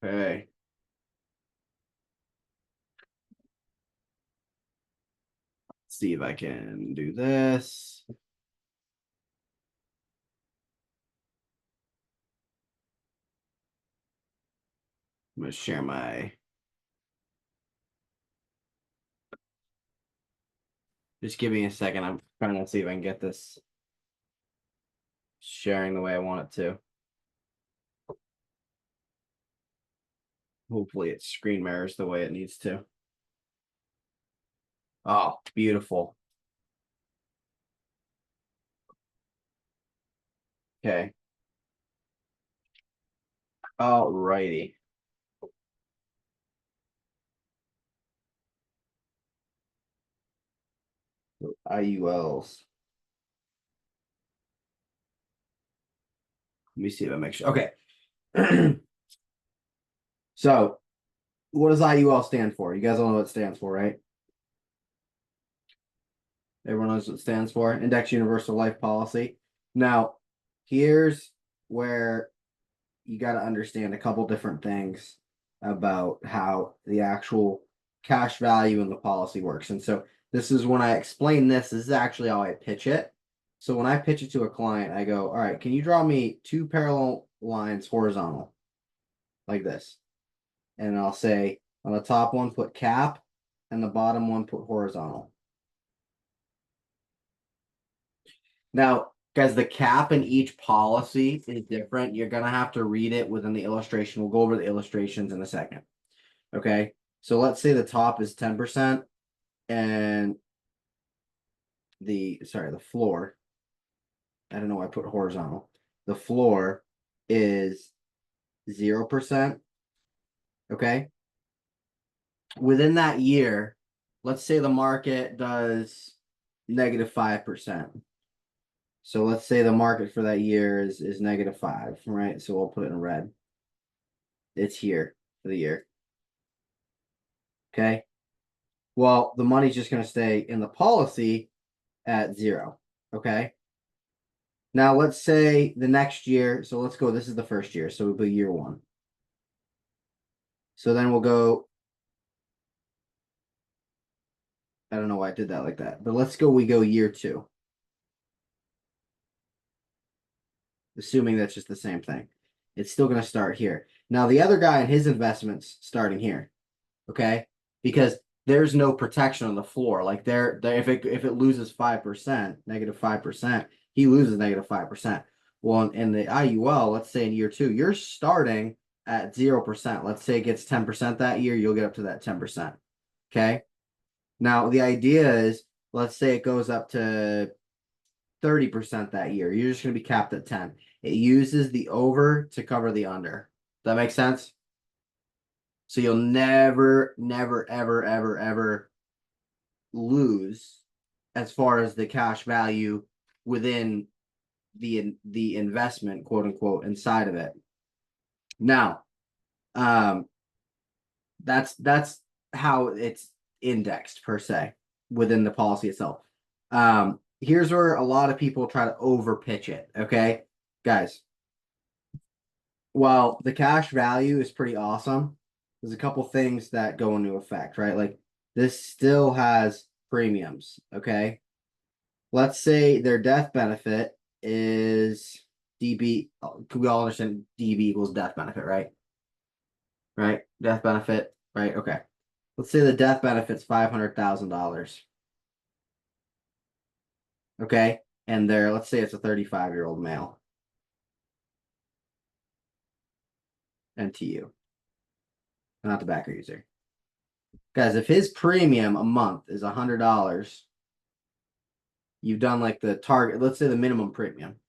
Okay. Let's see if I can do this. I'm gonna share my. Just give me a second. I'm trying to see if I can get this sharing the way I want it to. Hopefully it screen mirrors the way it needs to. Oh, beautiful. Okay. Alrighty. IULs. Let me see if I make sure. Okay. So, what does IUL stand for? You guys all know what it stands for, right? Everyone knows what it stands for. Index Universal Life Policy. Now, here's where you got to understand a couple different things about how the actual cash value in the policy works. And so this is when I explain this. This is actually how I pitch it. So when I pitch it to a client, I go, all right, can you draw me two parallel lines horizontal like this? And I'll say on the top one, put cap, and the bottom one, put horizontal. Now, guys, the cap in each policy is different. You're going to have to read it within the illustration. We'll go over the illustrations in a second. Okay. So let's say the top is 10% and the floor. I don't know why I put horizontal. The floor is 0%. Okay. Within that year, let's say the market does negative 5%. So let's say the market for that year is -5, right? So we'll put it in red. It's here for the year. Okay. Well, the money's just going to stay in the policy at 0. Okay. Now let's say the next year. So let's go. This is the first year. So we'll be year 1. So then we'll go. I don't know why I did that like that, but let's go. We go year 2. Assuming that's just the same thing. It's still going to start here. Now the other guy and his investments starting here. Okay. Because there's no protection on the floor. Like if it loses 5%, -5%, he loses -5%. Well, in the IUL, let's say in year 2, you're starting at 0%. Let's say it gets 10% that year, you'll get up to that 10%. Okay. Now the idea is, let's say it goes up to 30% that year. You're just going to be capped at 10. It uses the over to cover the under. Does that make sense? So you'll never, ever lose as far as the cash value within the investment, quote unquote, inside of it. Now, that's how it's indexed per se within the policy itself. Here's where a lot of people try to over pitch it. Okay, guys. While the cash value is pretty awesome, there's a couple things that go into effect, right? Like this still has premiums. Okay. Let's say their death benefit is DB. We all understand DB equals death benefit, right? Right? Death benefit, right? Okay. Let's say the death benefit's $500,000. Okay. And let's say it's a 35-year-old male. NTU. Not the backer user. Guys, if his premium a month is $100, you've done like the target, let's say the minimum premium.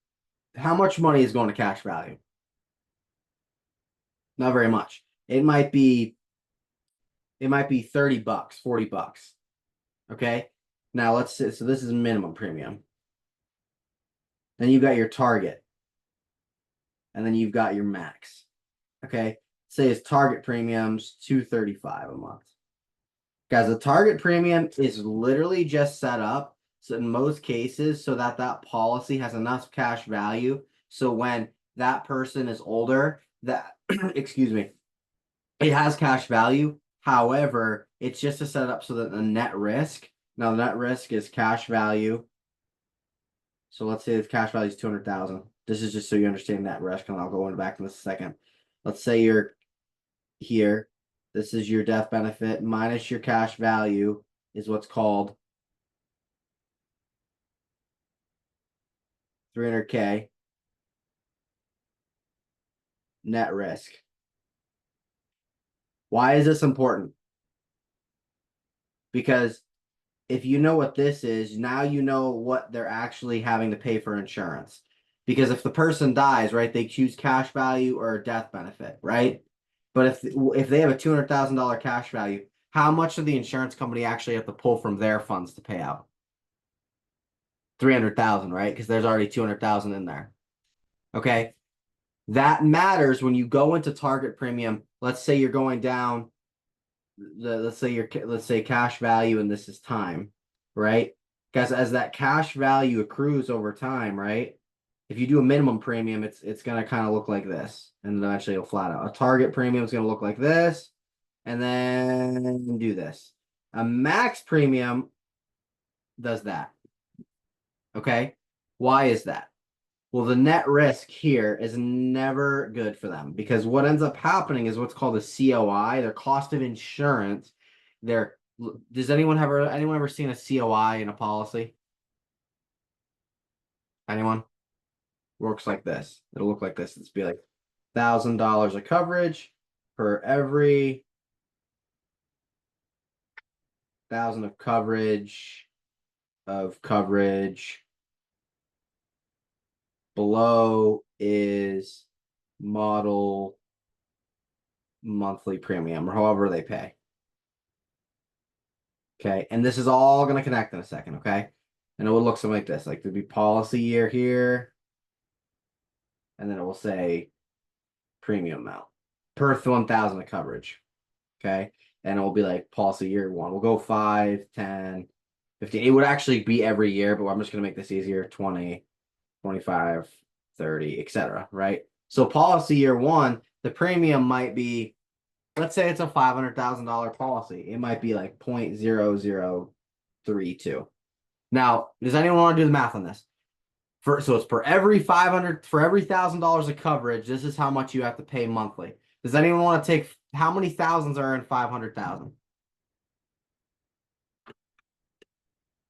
How much money is going to cash value? Not very much. It might be $30, $40. Okay. Now let's say, so this is minimum premium. Then you've got your target. And then you've got your max. Okay. Say his target premium's $235 a month. Guys, the target premium is literally just set up so in most cases so that policy has enough cash value. So when that person is older, that excuse me, It has cash value. However, it's just to set it up so that the net risk, now the net risk is cash value. So let's say the cash value is 200,000. This is just so you understand net risk, and I'll go into back in a second. Let's say you're here. This is your death benefit minus your cash value is what's called 300K net risk. Why is this important? Because if you know what this is, now you know what they're actually having to pay for insurance. Because if the person dies, right, they choose cash value or death benefit, right? But if they have a $200,000 cash value, how much does the insurance company actually have to pull from their funds to pay out? 300,000, right? Because there's already 200,000 in there. Okay. That matters when you go into target premium. Let's say you're going down let's say cash value and this is time, right? Because as that cash value accrues over time, right? If you do a minimum premium, it's gonna kind of look like this, and then eventually it'll flat out. A target premium is gonna look like this, and then do this. A max premium does that. Okay, why is that? Well, the net risk here is never good for them because what ends up happening is what's called a COI, their cost of insurance. Their does anyone ever seen a COI in a policy? Anyone? Works like this. It'll look like this. It's be like $1,000 of coverage for every 1,000 of coverage below is model monthly premium or however they pay. Okay, and this is all going to connect in a second, okay? And it will look something like this. Like there'd be policy year here, and then it will say premium amount per 1,000 of coverage, okay? And it will be like policy year one. We'll go 5, 10, 15. It would actually be every year, but I'm just going to make this easier. 20, 25, 30, etc., right? So policy year one, the premium might be, let's say it's a $500,000 policy. It might be like 0.0032. Now, does anyone want to do the math on this? So it's for every $1,000 of coverage, this is how much you have to pay monthly. Does anyone want to take how many thousands are in 500,000?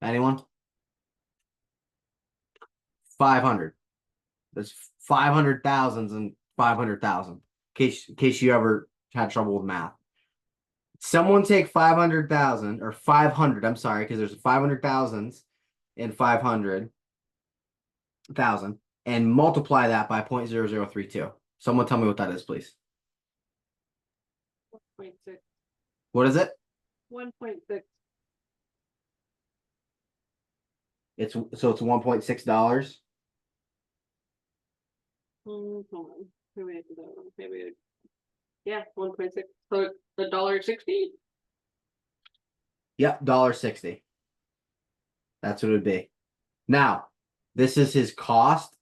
Anyone? 500. There's 500,000s and 500,000. In case you ever had trouble with math. Someone take 500,000 or 500, I'm sorry, because there's 500,000s and 500,000 and multiply that by 0.0032. Someone tell me what that is, please. 1.6. What is it? 1.6. It's $1.6. Hold on. Maybe yeah, 1.6. So it's $1.60. Yep, $1.60. That's what it would be. Now, this is his cost,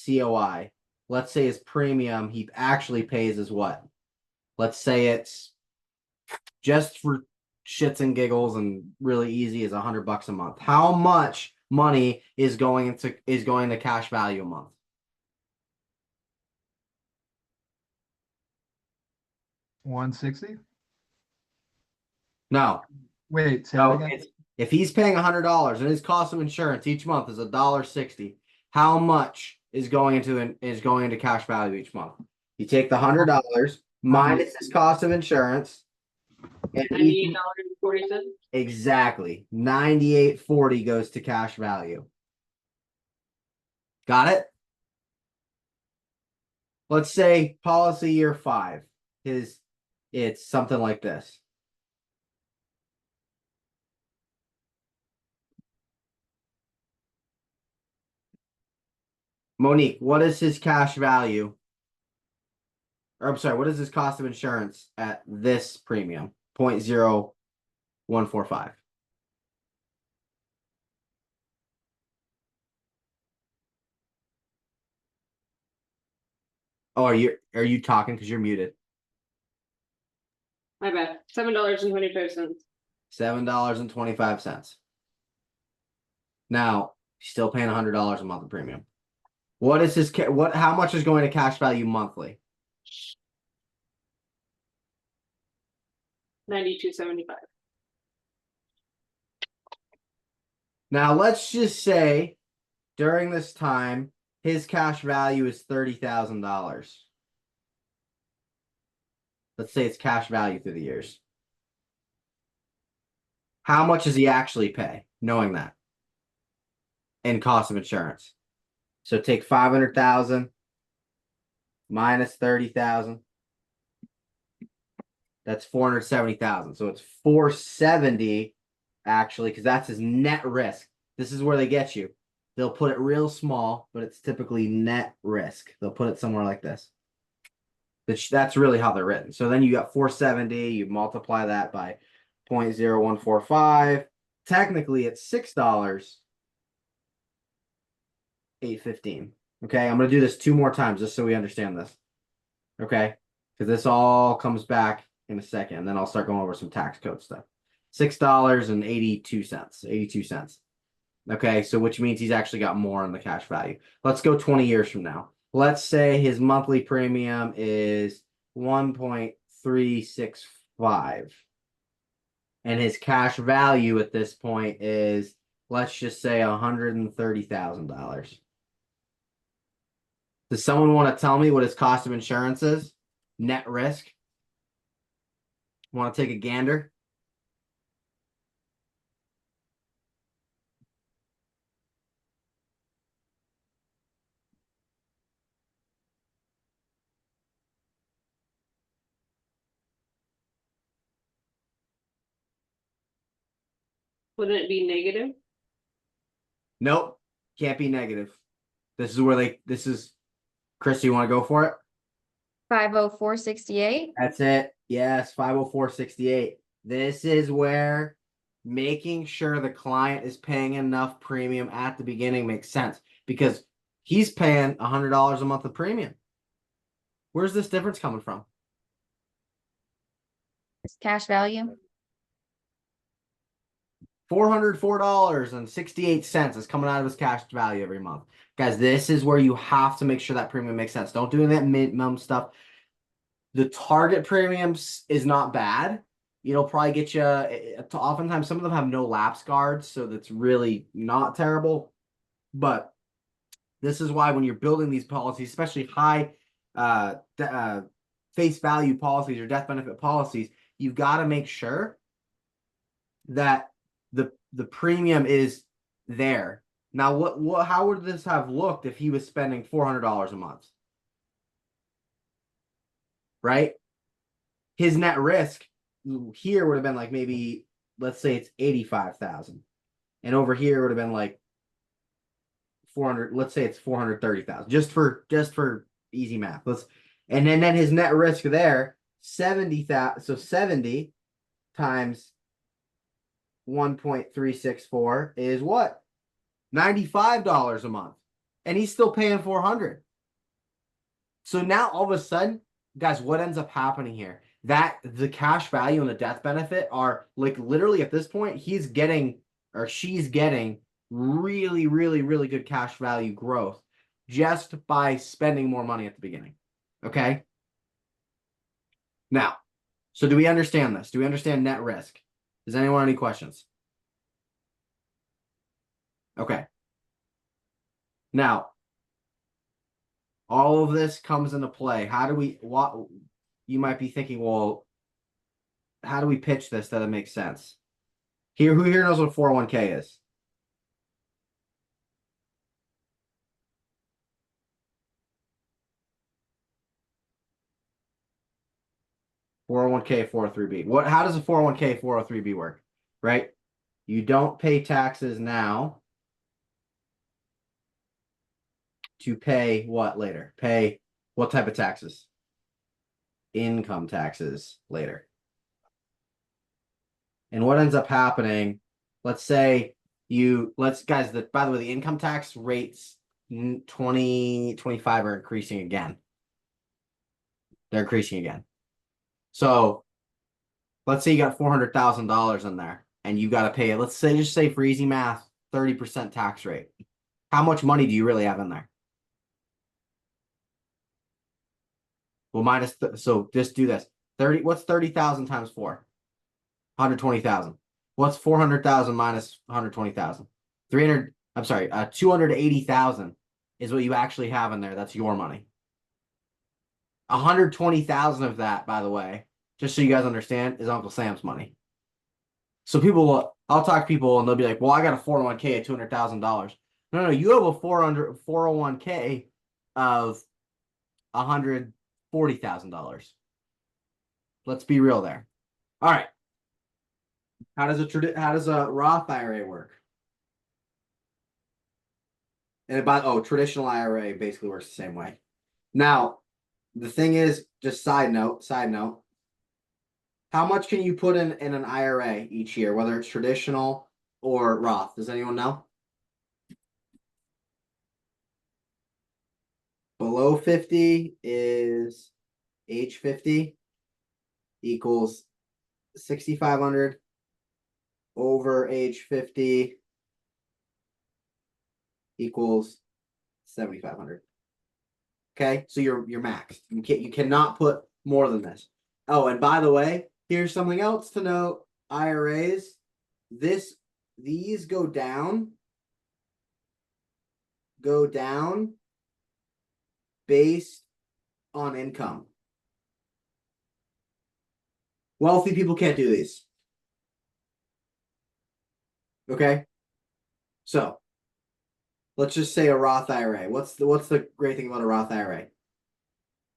COI. Let's say his premium he actually pays is what? Let's say it's just for shits and giggles and really easy is $100 a month. How much money is going to cash value a month? 160. No. Wait, say So that again. if he's paying $100 and his cost of insurance each month is $1.60, how much is going into cash value each month? You take the $100 minus his cost of insurance, and $98.40. exactly $98.40 goes to cash value. Got it? Let's say policy year 5. It's something like this. Monique, what is his cash value? Or I'm sorry, what is his cost of insurance at this premium? 0.0145. Oh, are you talking because you're muted? My bad. $7.25. $7.25. Now, he's still paying $100 a month in premium. What is his how much is going to cash value monthly? $92.75. Now, let's just say during this time, his cash value is $30,000. Let's say it's cash value through the years. How much does he actually pay, knowing that? In cost of insurance. So take 500,000 minus 30,000. That's 470,000. So it's 470 actually, because that's his net risk. This is where they get you. They'll put it real small, but it's typically net risk. They'll put it somewhere like this. That's really how they're written. So then you got 470, you multiply that by 0.0145. Technically, it's $6.815. Okay, I'm going to do this 2 more times just so we understand this. Okay, because this all comes back in a second, and then I'll start going over some tax code stuff. $6.82. 82 cents. Okay, so which means he's actually got more on the cash value. Let's go 20 years from now. Let's say his monthly premium is 1.365. And his cash value at this point is, let's just say, $130,000. Does someone want to tell me what his cost of insurance is? Net risk? Want to take a gander? Wouldn't it be negative? Nope. Can't be negative. This is where this is, Chris, you want to go for it? 50468. That's it. Yes, 50468. This is where making sure the client is paying enough premium at the beginning makes sense, because he's paying $100 a month of premium. Where's this difference coming from? It's cash value. $404.68 is coming out of his cash value every month. Guys, this is where you have to make sure that premium makes sense. Don't do that minimum stuff. The target premiums is not bad. It'll probably get you, oftentimes some of them have no lapse guards, so that's really not terrible. But this is why when you're building these policies, especially high face value policies or death benefit policies, you've got to make sure that the premium is there. Now, how would this have looked if he was spending $400 a month? Right? His net risk here would have been like, maybe, let's say it's 85,000. And over here would have been like 400, let's say it's 430,000, just for easy math. And then his net risk there, 70,000. So 70 times 1.364 is what? $95 a month. And he's still paying 400. So now all of a sudden, guys, what ends up happening here? That the cash value and the death benefit are like literally at this point, he's getting or she's getting really, really, really good cash value growth just by spending more money at the beginning. Okay. Now, so do we understand this? Do we understand net risk? Does anyone have any questions? Okay. Now, all of this comes into play. How do we, what you might be thinking, well, how do we pitch this that it makes sense? Who here knows what 401k is? $401k, 403b. How does a 401k, 403b work? Right? You don't pay taxes now to pay what later? Pay what type of taxes? Income taxes later. And what ends up happening, let's say guys, by the way, the income tax rates 2025 are increasing again. They're increasing again. So let's say you got $400,000 in there and you got to pay it. Let's say, just say for easy math, 30% tax rate. How much money do you really have in there? Well, so just do this. 30, what's 30,000 times 4? 120,000. What's 400,000 minus 120,000? 300, I'm sorry, 280,000 is what you actually have in there. That's your money. 120,000 of that, by the way, just so you guys understand, is Uncle Sam's money. So I'll talk to people and they'll be like, well, I got a 401k at $200,000. No, you have a 401k of $140,000. Let's be real there. All right. How does a Roth IRA work? And traditional IRA basically works the same way. Now, the thing is, just side note, how much can you put in an IRA each year, whether it's traditional or Roth? Does anyone know? Below 50 is age 50 equals 6,500. Over age 50 equals 7,500. Okay, so you're maxed. You cannot put more than this. Oh, and by the way, here's something else to note. IRAs, these go down based on income. Wealthy people can't do these. Okay, so let's just say a Roth IRA. What's the great thing about a Roth IRA?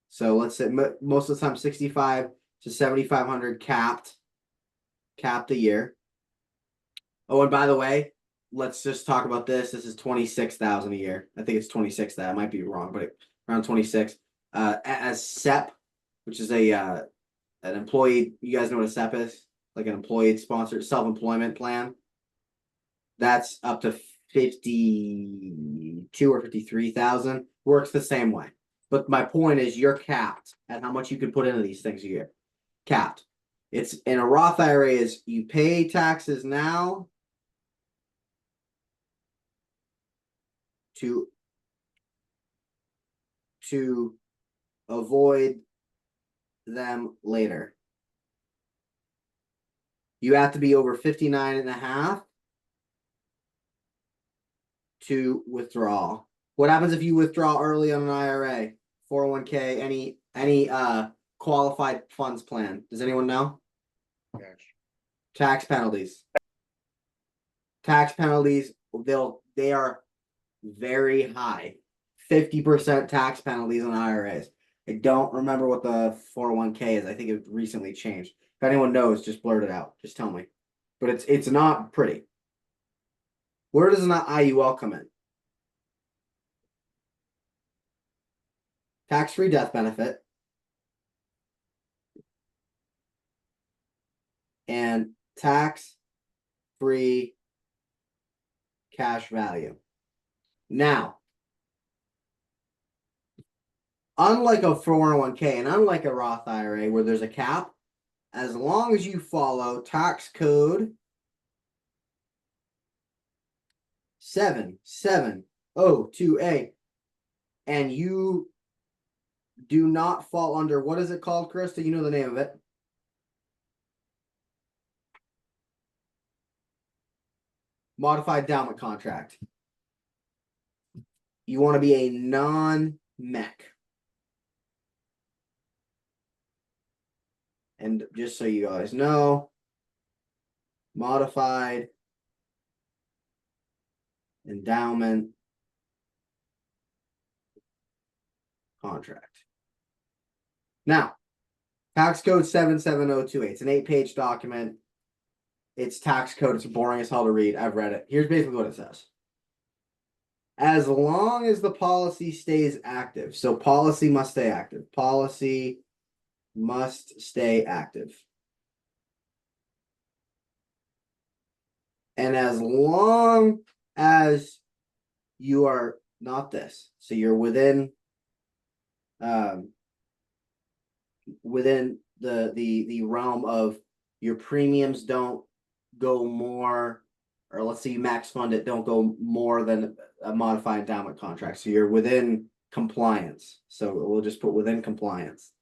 So let's say most of the time 65 to 7,500 capped a year. Oh, and by the way, let's just talk about this. This is 26,000 a year. I think it's 26. That I might be wrong, but around 26. As SEP, which is an employee. You guys know what a SEP is? Like an employee sponsored self-employment plan. That's up to 52 or 53,000. Works the same way. But my point is, you're capped at how much you can put into these things a year. Capped. It's in a Roth IRA is you pay taxes now to avoid them later. You have to be over 59 and a half to withdraw. What happens if you withdraw early on an IRA, 401k, any qualified funds plan? Does anyone know? Yes. Tax penalties. Tax penalties, they are very high. 50% tax penalties on IRAs. I don't remember what the 401k is. I think it recently changed. If anyone knows, just blurt it out. Just tell me. But it's not pretty. Where does an IUL come in? Tax-free death benefit and tax-free cash value. Now, unlike a 401k and unlike a Roth IRA where there's a cap, as long as you follow tax code 7702A and you do not fall under, what is it called, Krista? You know the name of it. Modified endowment contract. You want to be a non-MEC. And just so you guys know, modified endowment contract. Now, tax code 77028. It's an 8-page document. It's tax code. It's boring as hell to read. I've read it. Here's basically what it says. As long as the policy stays active. So policy must stay active. Policy must stay active. And as long as you are not this, so you're within the realm of your premiums don't go more, or let's say you max fund it, don't go more than a modified endowment contract. So you're within compliance. So we'll just put within compliance.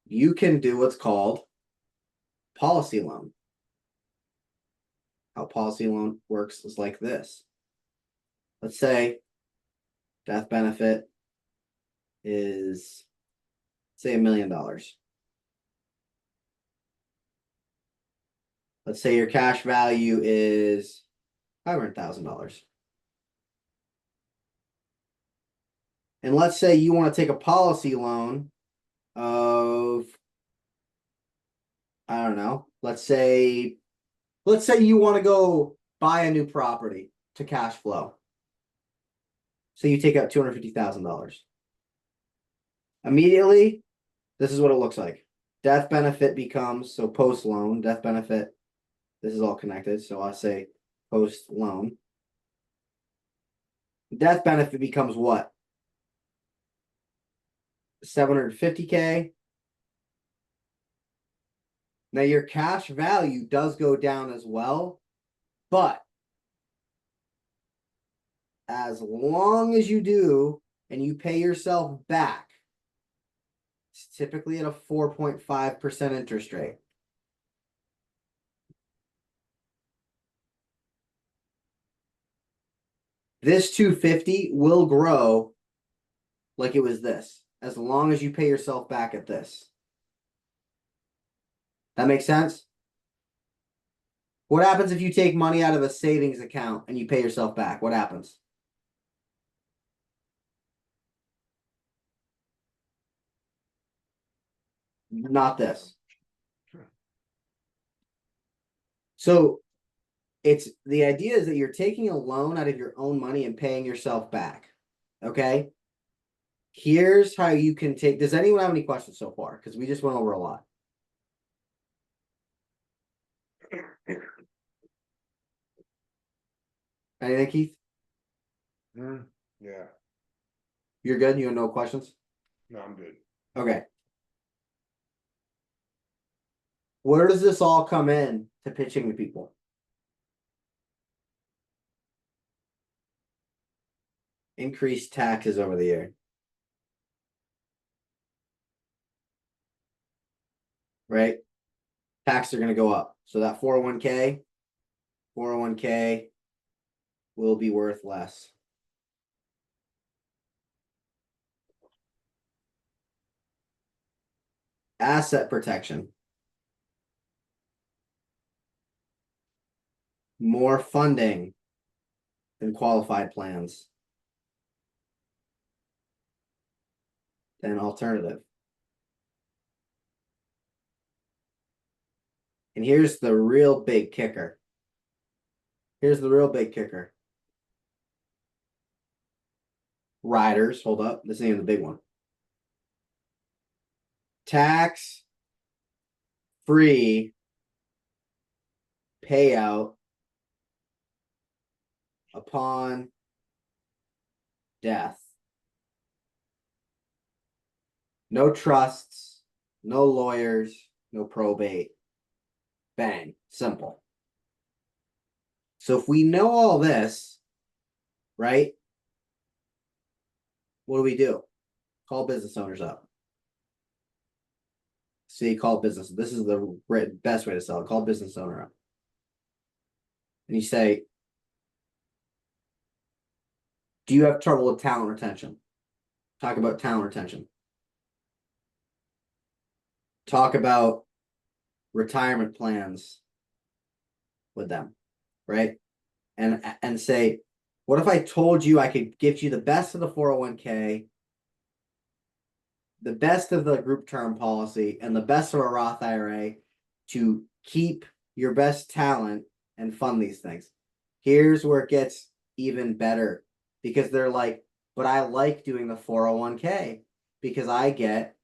You can do what's called policy loan. How policy loan works is like this. Let's say death benefit is, say, $1 million. Let's say your cash value is $500,000. And let's say you want to take a policy loan of, I don't know, let's say you want to go buy a new property to cash flow. So you take out $250,000. Immediately, this is what it looks like. Death benefit becomes, so post loan, death benefit, this is all connected. So I'll say post loan. Death benefit becomes what? $750K. Now your cash value does go down as well, but as long as you do and you pay yourself back, it's typically at a 4.5% interest rate. This 250 will grow like it was this, as long as you pay yourself back at this. That makes sense? What happens if you take money out of a savings account and you pay yourself back? What happens? Not this. So it's the idea is that you're taking a loan out of your own money and paying yourself back. Okay. Here's how you can take. Does anyone have any questions so far? Because we just went over a lot. Anything, Keith? Yeah, You're good? You have no questions? no, I'm good. Okay. Where does this all come in to pitching to people? Increased taxes over the year. Right? Taxes are going to go up. So that 401k will be worth less. Asset protection. More funding than qualified plans. Than alternative. And here's the real big kicker. Riders, hold up. This ain't even the big one. Tax free payout upon death. No trusts, no lawyers, no probate. Bang, simple. So if we know all this, right? What do? Call business owners up. See, call business. This is the best way to sell it. Call business owner up. And you say, do you have trouble with talent retention? Talk about talent retention. Talk about retirement plans with them, right? And say, what if I told you I could give you the best of the 401k, the best of the group term policy, and the best of a Roth IRA to keep your best talent and fund these things? Here's where it gets even better, because they're like, but I like doing the 401k because I get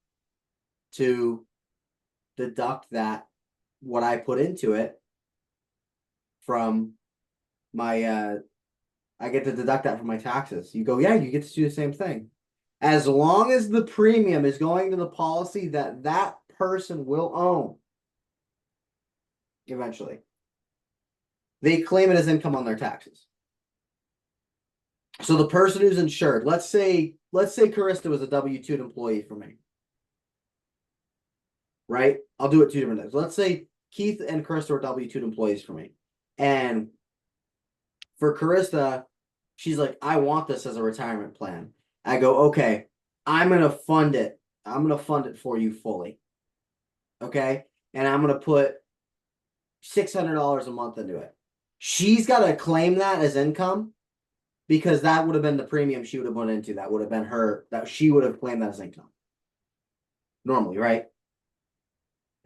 to deduct that, what I put into it, from my I get to deduct that from my taxes. You go, yeah, you get to do the same thing. As long as the premium is going to the policy that person will own eventually. They claim it as income on their taxes. So the person who's insured, let's say Carista was a W-2 employee for me. Right? I'll do it two different things. Let's say Keith and Carista are W-2 employees for me. And for Carista, she's like, I want this as a retirement plan. I go, okay, I'm going to fund it. I'm going to fund it for you fully. Okay? And I'm going to put $600 a month into it. She's got to claim that as income because that would have been the premium she would have went into. That would have been her, that she would have claimed that as income. Normally, right?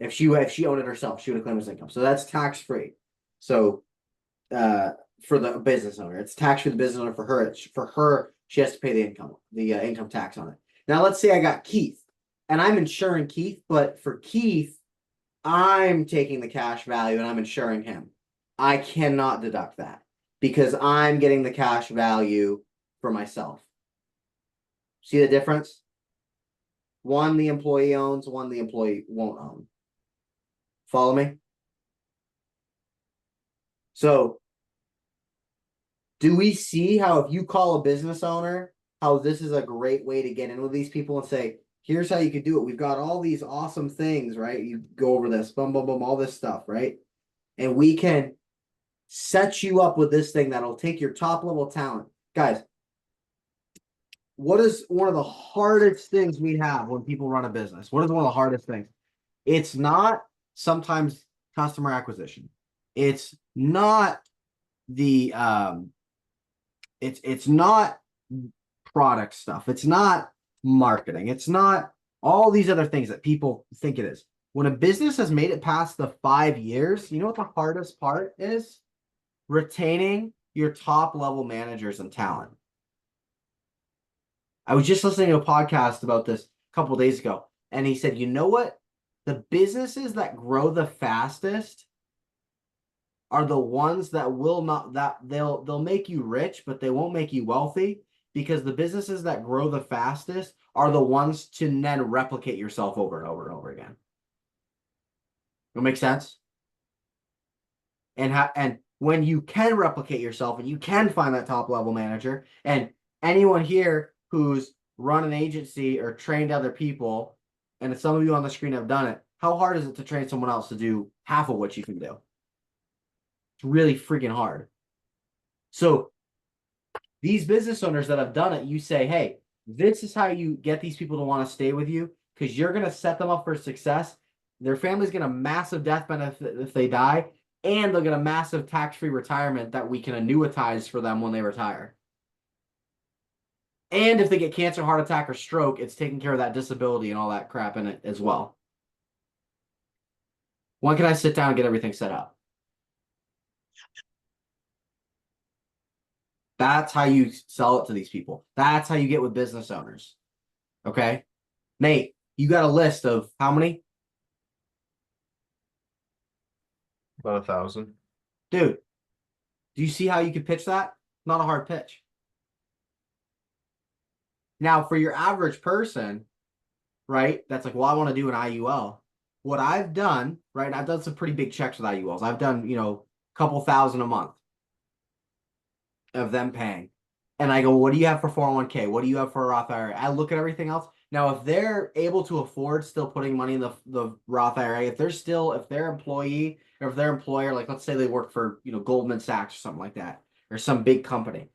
If she owned it herself, she would have claimed it as income. So that's tax free. So for the business owner, it's tax free. The business owner, for her, she has to pay the income tax on it. Now let's say I got Keith, and I'm insuring Keith, but for Keith, I'm taking the cash value and I'm insuring him. I cannot deduct that because I'm getting the cash value for myself. See the difference? One the employee owns, one the employee won't own. Follow me? So, do we see how if you call a business owner, how this is a great way to get in with these people and say, here's how you could do it. We've got all these awesome things, right? You go over this, boom, boom, boom, all this stuff, right? And we can set you up with this thing that'll take your top level talent. Guys, what is one of the hardest things we have when people run a business? What is one of the hardest things? It's not sometimes customer acquisition. It's not the it's not product stuff. It's not marketing. It's not all these other things that people think it is. When a business has made it past the 5 years, you know what the hardest part is? Retaining your top level managers and talent. I was just listening to a podcast about this a couple of days ago, and he said, you know what? The businesses that grow the fastest are the ones that will not, that they'll make you rich, but they won't make you wealthy, because the businesses that grow the fastest are the ones to then replicate yourself over and over and over again. That make sense? And when you can replicate yourself and you can find that top level manager, and anyone here who's run an agency or trained other people, and some of you on the screen have done it, how hard is it to train someone else to do half of what you can do? It's really freaking hard. So these business owners that have done it, you say, hey, this is how you get these people to want to stay with you, because you're going to set them up for success. Their family's going to massive death benefit if they die, and they'll get a massive tax-free retirement that we can annuitize for them when they retire. And if they get cancer, heart attack, or stroke, it's taking care of that disability and all that crap in it as well. When can I sit down and get everything set up? That's how you sell it to these people. That's how you get with business owners. Okay? Nate, you got a list of how many? About 1,000. Dude, do you see how you could pitch that? Not a hard pitch. Now, for your average person, right, that's like, well, I want to do an IUL. What I've done, right, I've done some pretty big checks with IULs. I've done, a couple thousand a month of them paying. And I go, what do you have for 401k? What do you have for a Roth IRA? I look at everything else. Now, if they're able to afford still putting money in the Roth IRA, if their employee or if their employer, like let's say they work for, Goldman Sachs or something like that, or some big company.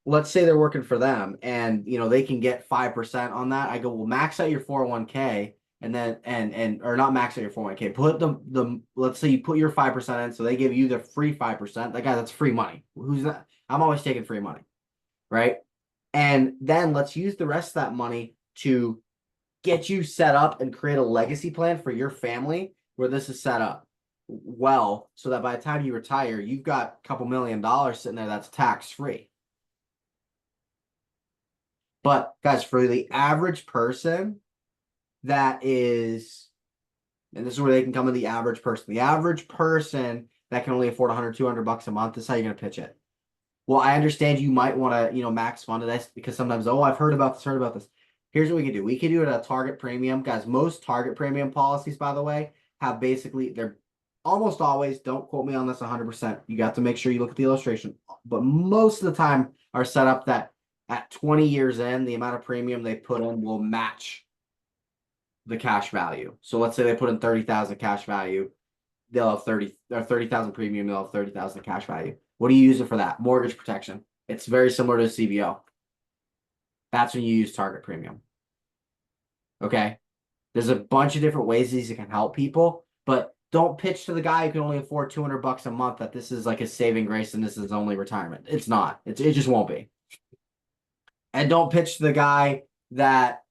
Let's say they're working for them and, they can get 5% on that. I go, well, max out your 401k and then, or not max out your 401k, put let's say you put your 5% in. So they give you the free 5%. That guy, that's free money. Who's that? I'm always taking free money. Right. And then let's use the rest of that money to get you set up and create a legacy plan for your family where this is set up well, so that by the time you retire, you've got a couple $1 million sitting there that's tax free. But guys, for the average person that is, and this is where they can come in, the average person that can only afford 100, 200 bucks a month, this is how you're going to pitch it. Well, I understand you might want to, max fund this because sometimes, I've heard about this. Here's what we could do. We could do it at a target premium. Guys, most target premium policies, by the way, have basically, they're almost always, don't quote me on this 100%. You got to make sure you look at the illustration. But most of the time are set up that at 20 years in, the amount of premium they put in will match the cash value. So let's say they put in 30,000 cash value. They'll have 30,000 premium. They'll have 30,000 cash value. What do you use it for that? Mortgage protection. It's very similar to CBO. That's when you use target premium. Okay. There's a bunch of different ways these can help people, but don't pitch to the guy who can only afford $200 a month that this is like his saving grace and this is only retirement. It's not. It just won't be. And don't pitch to the guy that,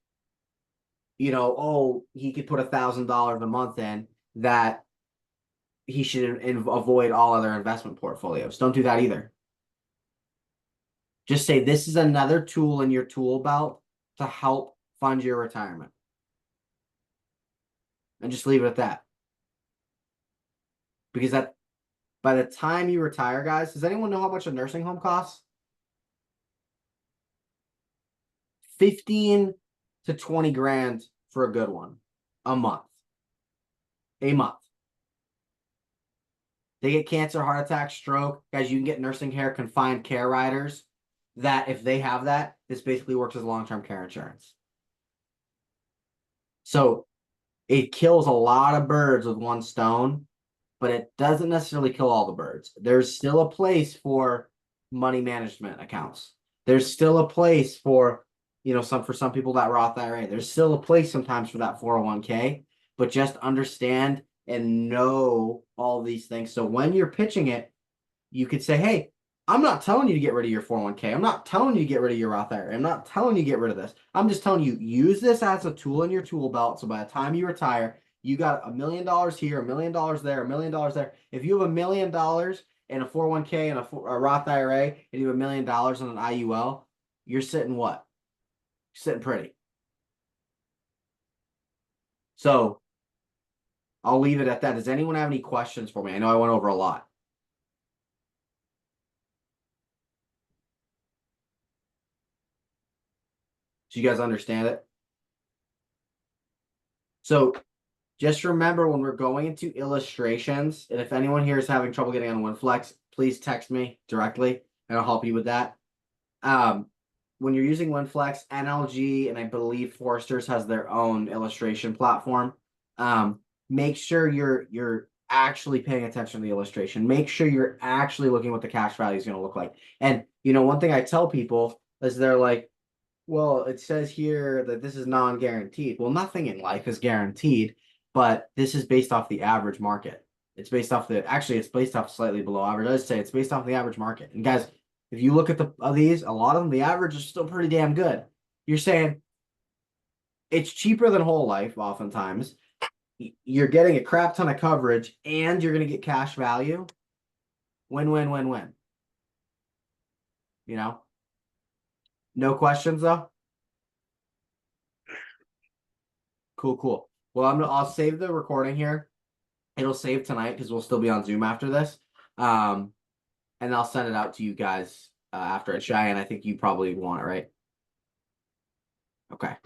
you know, oh, he could put $1,000 a month in, that he should avoid all other investment portfolios. Don't do that either. Just say this is another tool in your tool belt to help fund your retirement. And just leave it at that. Because that, by the time you retire, guys, does anyone know how much a nursing home costs? 15 to 20 grand for a good one a month. A month. They get cancer, heart attack, stroke. Guys, you can get nursing care, confined care riders that if they have that, this basically works as long-term care insurance. So it kills a lot of birds with one stone, but it doesn't necessarily kill all the birds. There's still a place for money management accounts. There's still a place for, you know, for some people that Roth IRA. There's still a place sometimes for that 401k, but just understand and know all these things. So when you're pitching it, you could say, hey, I'm not telling you to get rid of your 401k. I'm not telling you to get rid of your Roth IRA. I'm not telling you to get rid of this. I'm just telling you, use this as a tool in your tool belt. So by the time you retire, you got $1 million here, $1 million there, $1 million there. If you have $1 million in a 401k and a Roth IRA, and you have $1 million on an IUL, you're sitting what? You're sitting pretty. So I'll leave it at that. Does anyone have any questions for me? I know I went over a lot. Do you guys understand it? So just remember when we're going into illustrations, and if anyone here is having trouble getting on WinFlex, please text me directly and I'll help you with that. When you're using WinFlex, NLG and I believe Foresters has their own illustration platform. Make sure you're actually paying attention to the illustration. Make sure you're actually looking what the cash value is going to look like. And you know, one thing I tell people is they're like, well, it says here that this is non-guaranteed. Well, nothing in life is guaranteed, but this is based off the average market. It's based off it's based off slightly below average. I would say it's based off the average market. And guys, if you look at these, a lot of them, the average is still pretty damn good. You're saying it's cheaper than whole life oftentimes. You're getting a crap ton of coverage and you're going to get cash value. Win, win, win, win. You know? No questions though? Cool. Well, I'll save the recording here. It'll save tonight because we'll still be on Zoom after this. And I'll send it out to you guys after it. Cheyenne, I think you probably want it, right? Okay.